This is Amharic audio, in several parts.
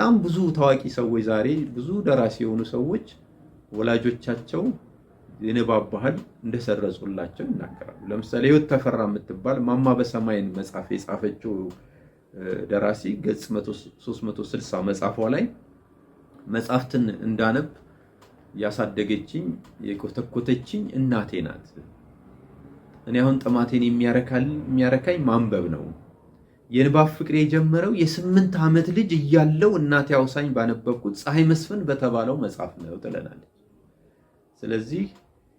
በጣም ብዙ ታዋቂ ሰዎች ዛሬ ብዙ ደራሲ የሆኑ ሰዎች ወላጆቻቸው የንባብ ባህል እንደሰረጹላቸው ይናገራሉ። ለምሳሌ ህይወት ተፈራ የምትባል ማማ በሰማይን መጽሐፍ የጻፈችው ደራሲ ገጽ 360 መጽሐፏ ላይ መጽሐፍትን እንዳነብ ያሳደገችኝ የኮተኮተችኝ እናቴ ናት። እኔ አሁን ጥማቴን የሚያረካኝ ማንበብ ነው። የንባብ ፍቅር የጀመረው የ8 ዓመት ልጅ እያለው እናቴ አውሳኝ ባነበብኩት ፀሐይ መስፍን በተባለው መጽሐፍ ነው ትለናለች። ስለዚህ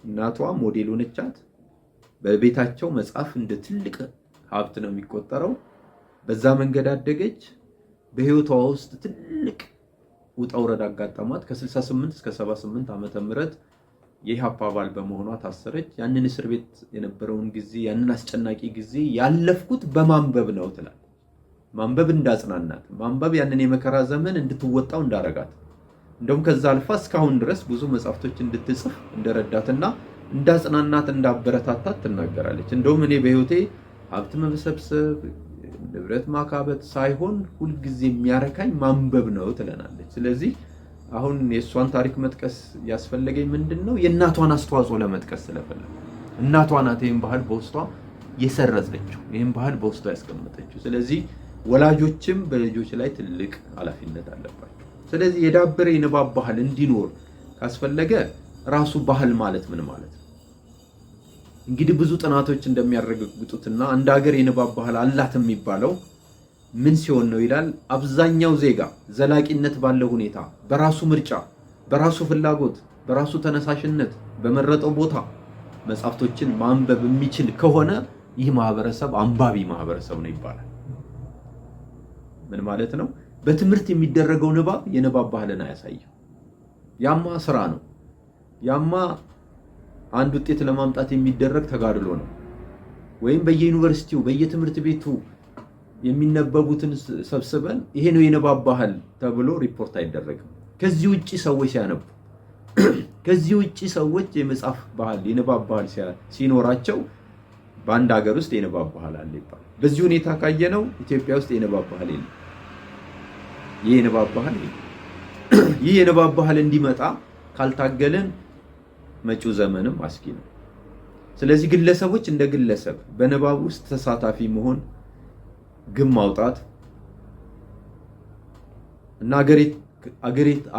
እናቷ ሞዴል ሆነቻት። በቤታቸው መጽሐፍ እንደ ትልቅ ሀብት ነው የሚቆጠረው። በዛ መንገድ አደገች። በህይወቷ ውስጥ ትልቅ ውጣ ውረድ አጋጠማት። ከ68 እስከ 78 ዓመተ ምህረት የኢህአፓ አባል በመሆኗ ታሰረች። ያንን እስር ቤት የነበረውን ጊዜ ያንን አስጨናቂ ጊዜ ያለፍኩት በማንበብ ነው ትላለች። ማንበብ እንዳጽናናት፣ ማንበብ ያንን የመከራ ዘመን እንድትወጣው እንዳረጋት፣ እንደውም ከዛ አልፋ እስካሁን ድረስ ብዙ መጽሐፍቶች እንድትጽፍ እንደረዳትና እንዳጽናናት እንዳበረታታት ትናገራለች። እንደውም እኔ በህይወቴ ሀብት መሰብሰብ ንብረት ማካበት ሳይሆን ሁልጊዜ የሚያረካኝ ማንበብ ነው ትለናለች። ስለዚህ አሁን የእሷን ታሪክ መጥቀስ ያስፈለገኝ ምንድነው? የእናቷን አስተዋጽኦ ለመጥቀስ ስለፈለኩ። እናቷ ናት ይህን ባህል በውስጧ የሰረጸችው፣ ይህን ባህል በውስጧ ያስቀመጠችው። ስለዚህ ወላጆችም በልጆች ላይ ትልቅ ኃላፊነት አለባቸው። ስለዚህ የዳበረ የንባብ ባህል እንዲኖር ካስፈለገ ራሱ ባህል ማለት ምን ማለት ነው? እንግዲህ ብዙ ጥናቶች እንደሚያረጋግጡትና አንድ ሀገር የንባብ ባህል አላት የሚባለው ምን ሲሆን ነው ይላል። አብዛኛው ዜጋ ዘላቂነት ባለው ሁኔታ በራሱ ምርጫ፣ በራሱ ፍላጎት፣ በራሱ ተነሳሽነት በመረጠው ቦታ መጽሐፍቶችን ማንበብ የሚችል ከሆነ ይህ ማህበረሰብ አንባቢ ማህበረሰብ ነው ይባላል። ምን ማለት ነው? በትምህርት የሚደረገው ንባብ የንባብ ባህልን አያሳይም። ያማ ስራ ነው። ያማ አንድ ውጤት ለማምጣት የሚደረግ ተጋድሎ ነው። ወይም በየዩኒቨርሲቲው በየትምህርት ቤቱ የሚነበቡትን ሰብስበን ይሄ ነው የንባብ ባህል ተብሎ ሪፖርት አይደረግም። ከዚህ ውጪ ሰዎች ሲያነቡ ከዚህ ውጪ ሰዎች የመጽሐፍ ባህል የንባብ ባህል ሲኖራቸው በአንድ ሀገር ውስጥ የንባብ ባህል አለ ይባላል። በዚህ ሁኔታ ካየነው ኢትዮጵያ ውስጥ የንባብ ባህል የለም። ይህ የንባብ ባህል ይህ የንባብ ባህል እንዲመጣ ካልታገልን መጪው ዘመንም አስጊ ነው። ስለዚህ ግለሰቦች እንደ ግለሰብ በንባብ ውስጥ ተሳታፊ መሆን፣ ግብ ማውጣት እና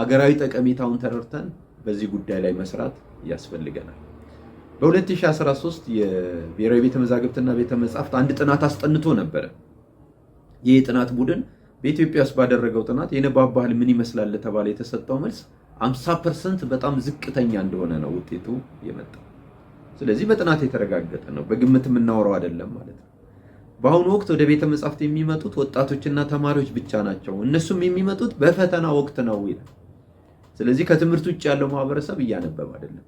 አገራዊ ጠቀሜታውን ተረድተን በዚህ ጉዳይ ላይ መስራት ያስፈልገናል። በ2013 የብሔራዊ ቤተ መዛግብትና ቤተ መጻሕፍት አንድ ጥናት አስጠንቶ ነበረ። ይህ የጥናት ቡድን በኢትዮጵያ ውስጥ ባደረገው ጥናት የንባብ ባህል ምን ይመስላል ለተባለ የተሰጠው መልስ 50% በጣም ዝቅተኛ እንደሆነ ነው ውጤቱ የመጣው። ስለዚህ በጥናት የተረጋገጠ ነው፣ በግምት የምናወራው አይደለም ማለት ነው። በአሁኑ ወቅት ወደ ቤተ መጻሕፍት የሚመጡት ወጣቶችና ተማሪዎች ብቻ ናቸው። እነሱም የሚመጡት በፈተና ወቅት ነው ይላል። ስለዚህ ከትምህርት ውጭ ያለው ማህበረሰብ እያነበበ አይደለም።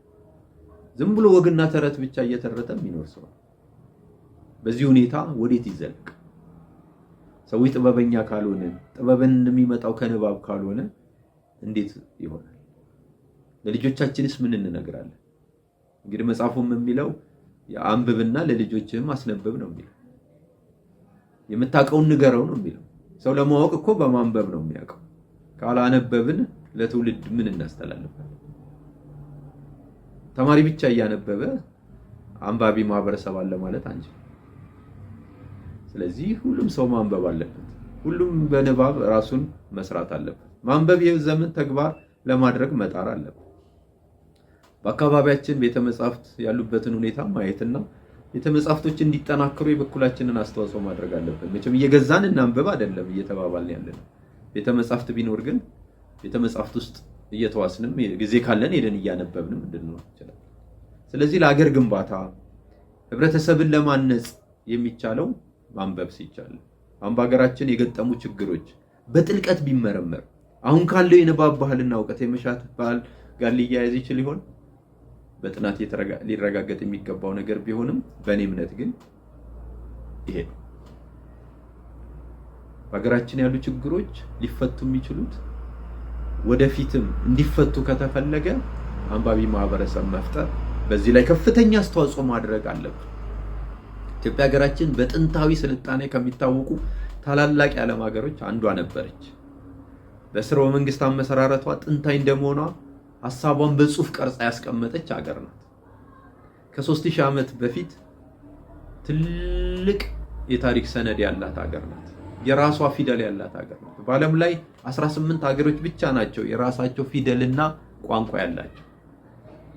ዝም ብሎ ወግና ተረት ብቻ እየተረተ የሚኖር ሰው። በዚህ ሁኔታ ወዴት ይዘልቅ? ሰዎች ጥበበኛ ካልሆነ፣ ጥበብን የሚመጣው ከንባብ ካልሆነ እንዴት ይሆናል? ለልጆቻችንስ ምን እንነግራለን? እንግዲህ መጽሐፉም የሚለው አንብብና ለልጆችህም አስነብብ ነው የሚለው። የምታውቀውን ንገረው ነው የሚለው። ሰው ለማወቅ እኮ በማንበብ ነው የሚያውቀው። ካላነበብን ለትውልድ ምን እናስተላልፋለን? ተማሪ ብቻ እያነበበ አንባቢ ማህበረሰብ አለ ማለት አንችልም። ስለዚህ ሁሉም ሰው ማንበብ አለበት። ሁሉም በንባብ ራሱን መስራት አለበት። ማንበብ የህይወት ዘመን ተግባር ለማድረግ መጣር አለበት። በአካባቢያችን ቤተ መጻሕፍት ያሉበትን ሁኔታ ማየትና ቤተ መጻሕፍቶች እንዲጠናከሩ የበኩላችንን አስተዋጽኦ ማድረግ አለብን። መቼም እየገዛን እናንብብ አይደለም እየተባባልን ያለነው። ቤተ መጻሕፍት ቢኖር ግን ቤተ መጻሕፍት ውስጥ እየተዋስንም ጊዜ ካለን ሄደን እያነበብንም እንድንኖር ይችላል። ስለዚህ ለሀገር ግንባታ ህብረተሰብን ለማነጽ የሚቻለው ማንበብ ሲቻል፣ አሁን በሀገራችን የገጠሙ ችግሮች በጥልቀት ቢመረመር አሁን ካለው የንባብ ባህልና እውቀት የመሻት ባህል ጋር ሊያያዝ ይችል ይሆን? በጥናት ሊረጋገጥ የሚገባው ነገር ቢሆንም በእኔ እምነት ግን ይሄ ነው። በሀገራችን ያሉ ችግሮች ሊፈቱ የሚችሉት ወደፊትም እንዲፈቱ ከተፈለገ አንባቢ ማህበረሰብ መፍጠር፣ በዚህ ላይ ከፍተኛ አስተዋጽኦ ማድረግ አለብን። ኢትዮጵያ ሀገራችን በጥንታዊ ስልጣኔ ከሚታወቁ ታላላቅ የዓለም ሀገሮች አንዷ ነበረች። በስርወ መንግስት አመሰራረቷ ጥንታዊ እንደመሆኗ ሐሳቧን በጽሁፍ ቀርጻ ያስቀመጠች ሀገር ናት። ከ3000 ዓመት በፊት ትልቅ የታሪክ ሰነድ ያላት ሀገር ናት። የራሷ ፊደል ያላት ሀገር ናት። በዓለም ላይ 18 ሀገሮች ብቻ ናቸው የራሳቸው ፊደልና ቋንቋ ያላቸው።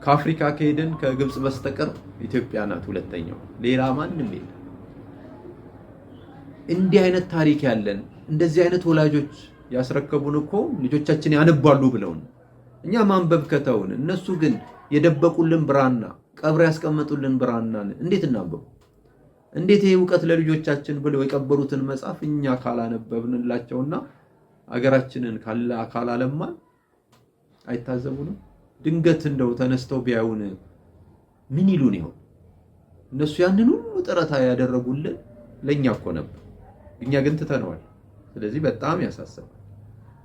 ከአፍሪካ ከሄድን ከግብጽ በስተቀር ኢትዮጵያ ናት ሁለተኛው፣ ሌላ ማንም የለም። እንዲህ አይነት ታሪክ ያለን እንደዚህ አይነት ወላጆች ያስረከቡን እኮ ልጆቻችን ያነባሉ ብለውን እኛ ማንበብ ከተውን እነሱ ግን የደበቁልን ብራና ቀብር ያስቀመጡልን ብራና እንዴት እናንበው? እንዴት ይሄ ዕውቀት ለልጆቻችን ብለው የቀበሩትን መጽሐፍ እኛ ካላነበብንላቸውና አገራችንን ካላለማን አይታዘቡንም? ድንገት እንደው ተነስተው ቢያዩን ምን ይሉን ይሆን? እነሱ ያንን ሁሉ ጥረት ያደረጉልን ለኛ እኮ ነበር፣ እኛ ግን ትተነዋል። ስለዚህ በጣም ያሳስባል።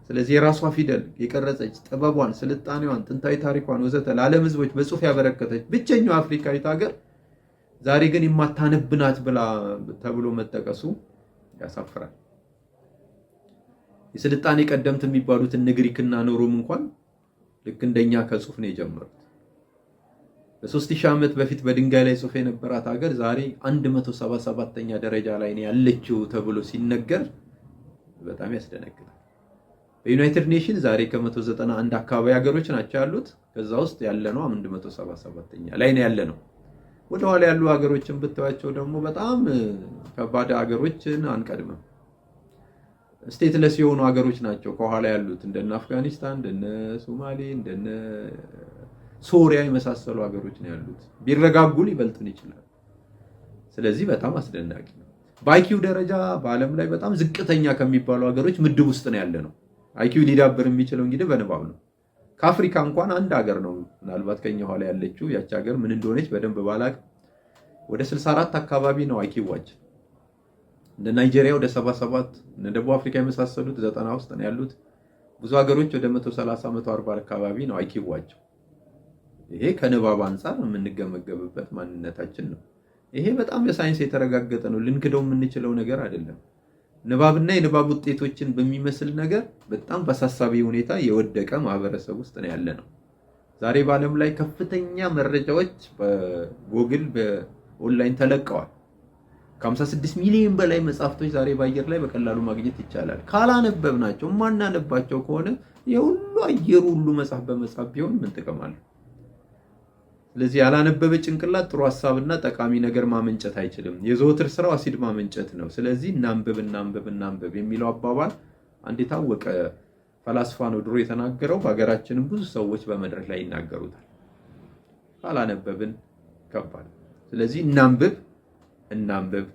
ስለዚህ የራሷ ፊደል የቀረጸች ጥበቧን፣ ስልጣኔዋን፣ ጥንታዊ ታሪኳን ወዘተ ለዓለም ሕዝቦች በጽሁፍ ያበረከተች ብቸኛው አፍሪካዊት ሀገር ዛሬ ግን የማታነብናት ብላ ተብሎ መጠቀሱ ያሳፍራል። የስልጣኔ ቀደምት የሚባሉት እነ ግሪክና ሮም እንኳን ልክ እንደኛ ከጽሁፍ ነው የጀመሩት። በ3000 ዓመት በፊት በድንጋይ ላይ ጽሁፍ የነበራት ሀገር ዛሬ 177ኛ ደረጃ ላይ ነው ያለችው ተብሎ ሲነገር በጣም ያስደነግጣል። በዩናይትድ ኔሽን ዛሬ ከ191 አካባቢ ሀገሮች ናቸው ያሉት። ከዛ ውስጥ ያለነው 177ኛ ላይ ነው ያለነው። ወደ ኋላ ያሉ ሀገሮችን ብታዩቸው ደግሞ በጣም ከባድ ሀገሮችን አንቀድምም። ስቴትለስ የሆኑ ሀገሮች ናቸው ከኋላ ያሉት እንደነ አፍጋኒስታን፣ እንደነ ሶማሌ፣ እንደነ ሶሪያ የመሳሰሉ ሀገሮች ነው ያሉት። ቢረጋጉ ሊበልጡን ይችላል። ስለዚህ በጣም አስደናቂ ነው። በአይኪው ደረጃ በዓለም ላይ በጣም ዝቅተኛ ከሚባሉ ሀገሮች ምድብ ውስጥ ነው ያለነው። አይኪው ሊዳብር የሚችለው እንግዲህ በንባብ ነው። ከአፍሪካ እንኳን አንድ ሀገር ነው ምናልባት ከኛ ኋላ ያለችው። ያቺ ሀገር ምን እንደሆነች በደንብ ባላቅ ወደ 64 አካባቢ ነው አይኪዋችን። እንደ ናይጄሪያ ወደ 77፣ እንደ ደቡብ አፍሪካ የመሳሰሉት 90 ውስጥ ነው ያሉት። ብዙ ሀገሮች ወደ 130 140 አካባቢ ነው አይኪዋቸው። ይሄ ከንባብ አንፃር የምንገመገብበት ማንነታችን ነው። ይሄ በጣም የሳይንስ የተረጋገጠ ነው። ልንክደው የምንችለው ነገር አይደለም። ንባብና የንባብ ውጤቶችን በሚመስል ነገር በጣም በአሳሳቢ ሁኔታ የወደቀ ማህበረሰብ ውስጥ ነው ያለ ነው። ዛሬ በዓለም ላይ ከፍተኛ መረጃዎች በጎግል በኦንላይን ተለቀዋል። ከ56 ሚሊዮን በላይ መጽሐፍቶች ዛሬ በአየር ላይ በቀላሉ ማግኘት ይቻላል። ካላነበብናቸው ማናነባቸው ከሆነ የሁሉ አየሩ ሁሉ መጽሐፍ በመጽሐፍ ቢሆን ምን ጥቅም አለው? ስለዚህ ያላነበበ ጭንቅላት ጥሩ ሐሳብና ጠቃሚ ነገር ማመንጨት አይችልም። የዘወትር ስራው አሲድ ማመንጨት ነው። ስለዚህ እናንብብ የሚለው አባባል አንድ የታወቀ ፈላስፋ ነው ድሮ የተናገረው። በሀገራችንም ብዙ ሰዎች በመድረክ ላይ ይናገሩታል። ካላነበብን ከባድ። ስለዚህ እናንብብ